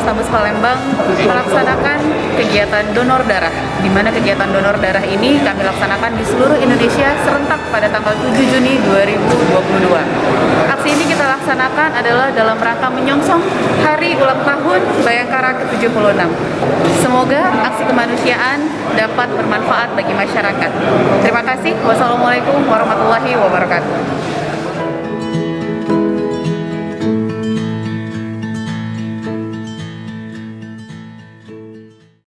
Polrestabes Palembang melaksanakan kegiatan donor darah, di mana kegiatan donor darah ini kami laksanakan di seluruh Indonesia serentak pada tanggal 7 Juni 2022. Aksi ini kita laksanakan adalah dalam rangka menyongsong Hari Ulang Tahun Bayangkara ke-76. Semoga aksi kemanusiaan dapat bermanfaat bagi masyarakat. Terima kasih. Wassalamualaikum warahmatullahi wabarakatuh.